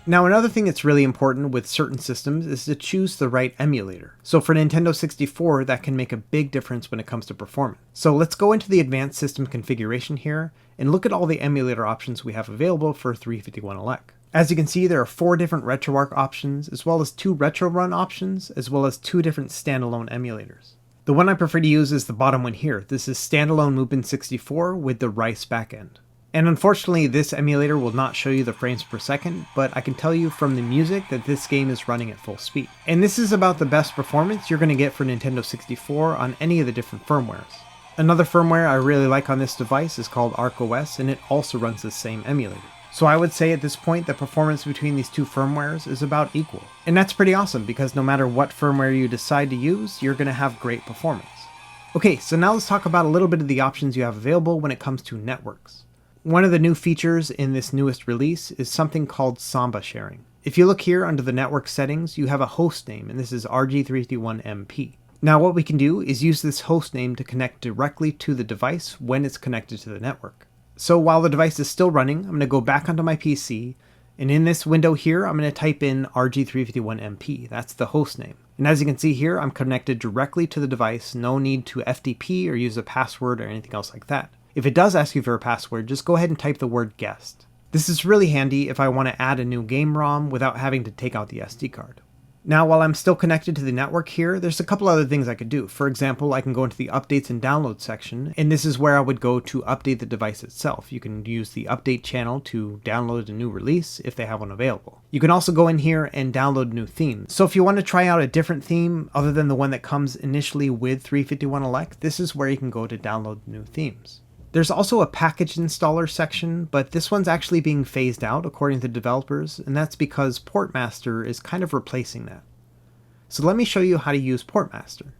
Now, another thing that's really important with certain systems is to choose the right emulator. So for Nintendo 64, that can make a big difference when it comes to performance. So let's go into the advanced system configuration here and look at all the emulator options we have available for 351elec. As you can see, there are 4 different Retroarch options, as well as 2 Retro Run options, as well as 2 different standalone emulators. The one I prefer to use is the bottom one here. This is standalone Movement 64 with the Rice backend. And unfortunately, this emulator will not show you the frames per second, but I can tell you from the music that this game is running at full speed. And this is about the best performance you're going to get for Nintendo 64 on any of the different firmwares. Another firmware I really like on this device is called ArcOS, and it also runs the same emulator. So I would say at this point the performance between these 2 firmwares is about equal. And that's pretty awesome, because no matter what firmware you decide to use, you're going to have great performance. Okay, so now let's talk about a little bit of the options you have available when it comes to networks. One of the new features in this newest release is something called Samba Sharing. If you look here under the network settings, you have a host name, and this is RG351MP. Now what we can do is use this host name to connect directly to the device when it's connected to the network. So while the device is still running, I'm going to go back onto my PC, and in this window here, I'm going to type in RG351MP. That's the host name. And as you can see here, I'm connected directly to the device, no need to FTP or use a password or anything else like that. If it does ask you for a password, just go ahead and type the word guest. This is really handy if I want to add a new game ROM without having to take out the SD card. Now, while I'm still connected to the network here, there's a couple other things I could do. For example, I can go into the updates and downloads section, and this is where I would go to update the device itself. You can use the update channel to download a new release if they have one available. You can also go in here and download new themes. So if you want to try out a different theme other than the one that comes initially with 351elec, this is where you can go to download new themes. There's also a package installer section, but this one's actually being phased out according to developers, and that's because Portmaster is kind of replacing that. So let me show you how to use Portmaster.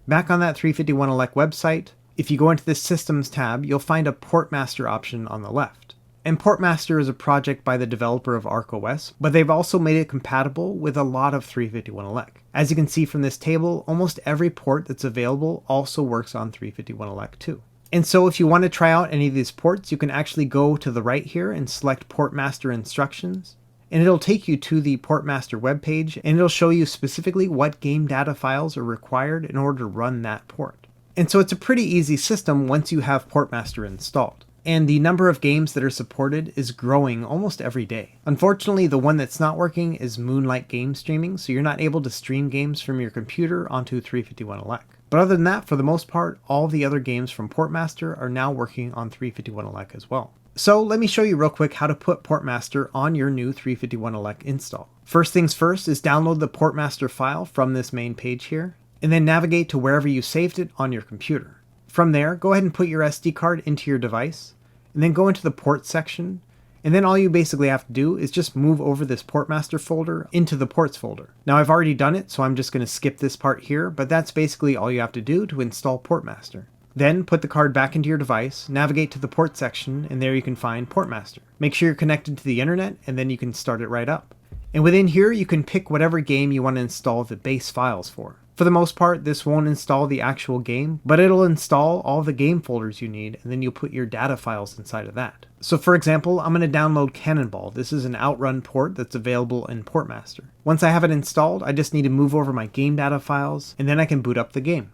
Back on that 351elect website, if you go into the Systems tab, you'll find a Portmaster option on the left. And Portmaster is a project by the developer of ArcOS, but they've also made it compatible with a lot of 351elect. As you can see from this table, almost every port that's available also works on 351elect too. And so if you want to try out any of these ports, you can actually go to the right here and select Portmaster Instructions, and it'll take you to the Portmaster webpage, and it'll show you specifically what game data files are required in order to run that port. And so it's a pretty easy system once you have Portmaster installed. And the number of games that are supported is growing almost every day. Unfortunately, the one that's not working is Moonlight Game Streaming, so you're not able to stream games from your computer onto 351elect. But other than that, for the most part, all the other games from Portmaster are now working on 351elect as well. So let me show you real quick how to put Portmaster on your new 351elect install. First things first is download the Portmaster file from this main page here, and then navigate to wherever you saved it on your computer. From there, go ahead and put your SD card into your device, and then go into the port section, and then all you basically have to do is just move over this Portmaster folder into the ports folder. Now I've already done it, so I'm just going to skip this part here, but that's basically all you have to do to install Portmaster. Then put the card back into your device, navigate to the port section, and there you can find Portmaster. Make sure you're connected to the internet, and then you can start it right up. And within here, you can pick whatever game you want to install the base files for. For the most part, this won't install the actual game, but it'll install all the game folders you need, and then you'll put your data files inside of that. So for example, I'm going to download Cannonball. This is an Outrun port that's available in Portmaster. Once I have it installed, I just need to move over my game data files, and then I can boot up the game.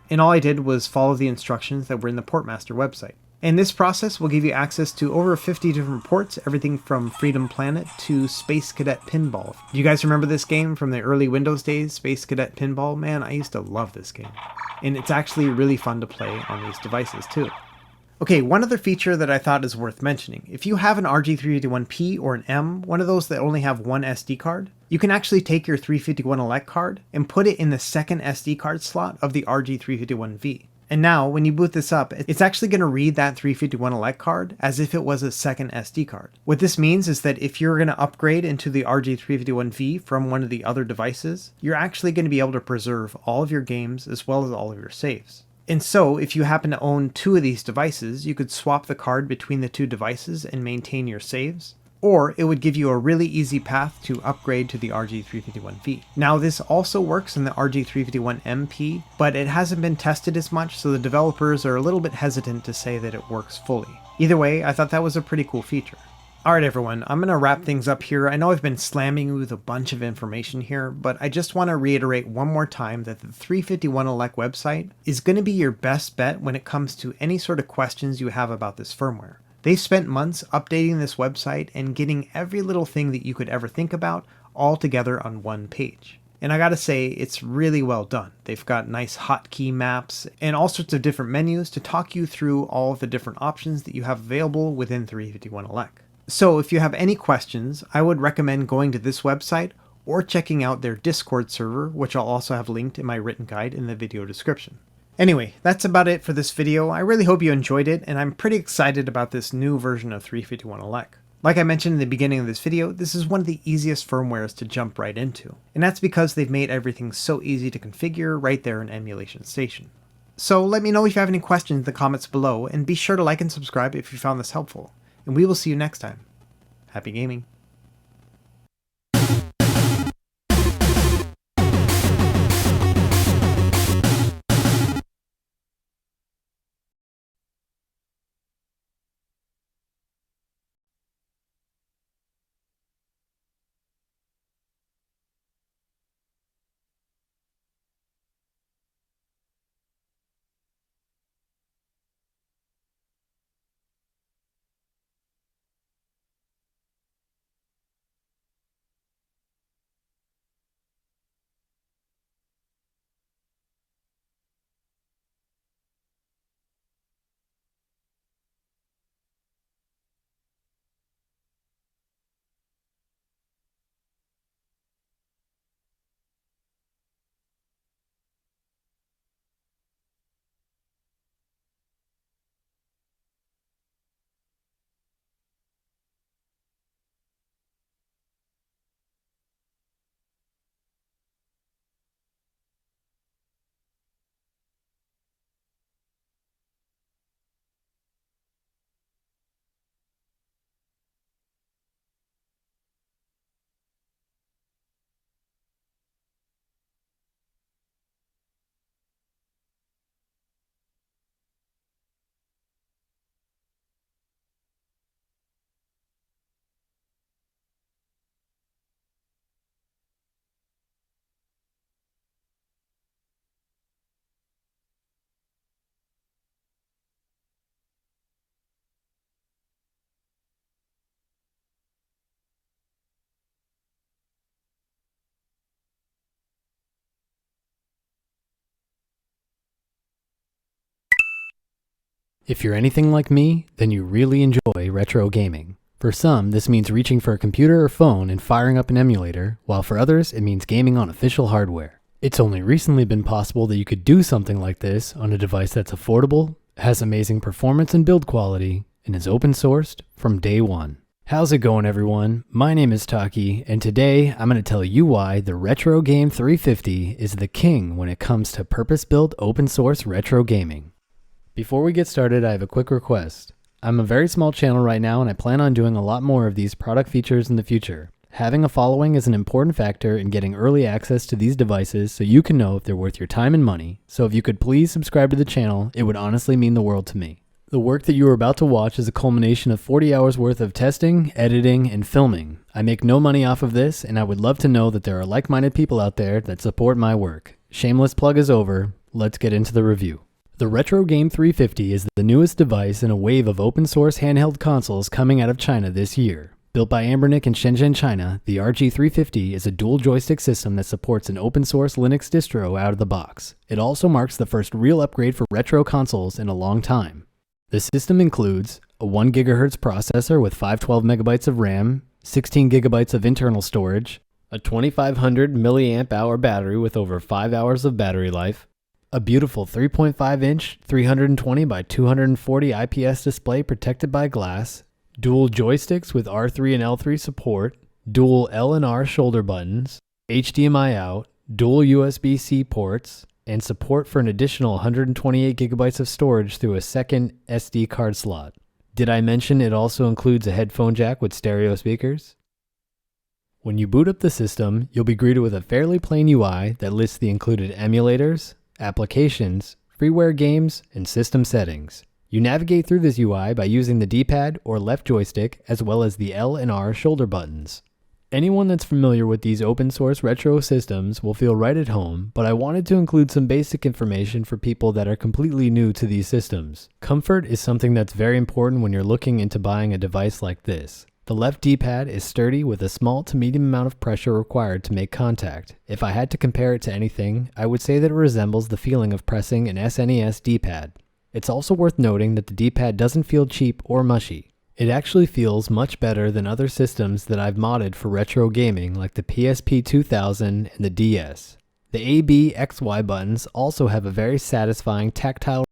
And all I did was follow the instructions that were in the Portmaster website. And this process will give you access to over 50 different ports, everything from Freedom Planet to Space Cadet Pinball. Do you guys remember this game from the early Windows days, Space Cadet Pinball? Man, I used to love this game. And it's actually really fun to play on these devices too. Okay, one other feature that I thought is worth mentioning. If you have an RG351P or an M, one of those that only have one SD card, you can actually take your 351elect card and put it in the second SD card slot of the RG351V. And now, when you boot this up, it's actually going to read that 351elect card as if it was a second SD card. What this means is that if you're going to upgrade into the RG351V from one of the other devices, you're actually going to be able to preserve all of your games as well as all of your saves. And so, if you happen to own two of these devices, you could swap the card between the two devices and maintain your saves. Or it would give you a really easy path to upgrade to the RG351V. Now this also works in the RG351MP, but it hasn't been tested as much, so the developers are a little bit hesitant to say that it works fully. Either way, I thought that was a pretty cool feature. Alright everyone, I'm going to wrap things up here. I know I've been slamming you with a bunch of information here, but I just want to reiterate one more time that the 351elect website is going to be your best bet when it comes to any sort of questions you have about this firmware. They've spent months updating this website and getting every little thing that you could ever think about all together on one page. And I gotta say, it's really well done. They've got nice hotkey maps and all sorts of different menus to talk you through all of the different options that you have available within 351elect. So if you have any questions, I would recommend going to this website or checking out their Discord server, which I'll also have linked in my written guide in the video description. Anyway, that's about it for this video. I really hope you enjoyed it, and I'm pretty excited about this new version of 351elect. Like I mentioned in the beginning of this video, this is one of the easiest firmwares to jump right into, and that's because they've made everything so easy to configure right there in Emulation Station. So let me know if you have any questions in the comments below, and be sure to like and subscribe if you found this helpful, and we will see you next time. Happy gaming! If you're anything like me, then you really enjoy retro gaming. For some, this means reaching for a computer or phone and firing up an emulator, while for others, it means gaming on official hardware. It's only recently been possible that you could do something like this on a device that's affordable, has amazing performance and build quality, and is open sourced from day one. How's it going, everyone? My name is Taki, and today I'm going to tell you why the Retro Game 350 is the king when it comes to purpose-built open source retro gaming. Before we get started, I have a quick request. I'm a very small channel right now, and I plan on doing a lot more of these product features in the future. Having a following is an important factor in getting early access to these devices so you can know if they're worth your time and money. So if you could please subscribe to the channel, it would honestly mean the world to me. The work that you are about to watch is a culmination of 40 hours worth of testing, editing, and filming. I make no money off of this, and I would love to know that there are like-minded people out there that support my work. Shameless plug is over. Let's get into the review. The Retro Game 350 is the newest device in a wave of open-source handheld consoles coming out of China this year. Built by Ambernick in Shenzhen, China, the RG350 is a dual joystick system that supports an open-source Linux distro out of the box. It also marks the first real upgrade for retro consoles in a long time. The system includes a 1 GHz processor with 512 MB of RAM, 16 GB of internal storage, a 2500 mAh battery with over 5 hours of battery life, a beautiful 3.5-inch 320 by 240 IPS display protected by glass, dual joysticks with R3 and L3 support, dual L and R shoulder buttons, HDMI out, dual USB-C ports, and support for an additional 128 GB of storage through a second SD card slot. Did I mention it also includes a headphone jack with stereo speakers? When you boot up the system, you'll be greeted with a fairly plain UI that lists the included emulators, applications, freeware games, and system settings. You navigate through this UI by using the D-pad or left joystick as well as the L and R shoulder buttons. Anyone that's familiar with these open source retro systems will feel right at home, but I wanted to include some basic information for people that are completely new to these systems. Comfort is something that's very important when you're looking into buying a device like this. The left D-pad is sturdy with a small to medium amount of pressure required to make contact. If I had to compare it to anything, I would say that it resembles the feeling of pressing an SNES D-pad. It's also worth noting that the D-pad doesn't feel cheap or mushy. It actually feels much better than other systems that I've modded for retro gaming like the PSP 2000 and the DS. The A, B, X, Y buttons also have a very satisfying tactile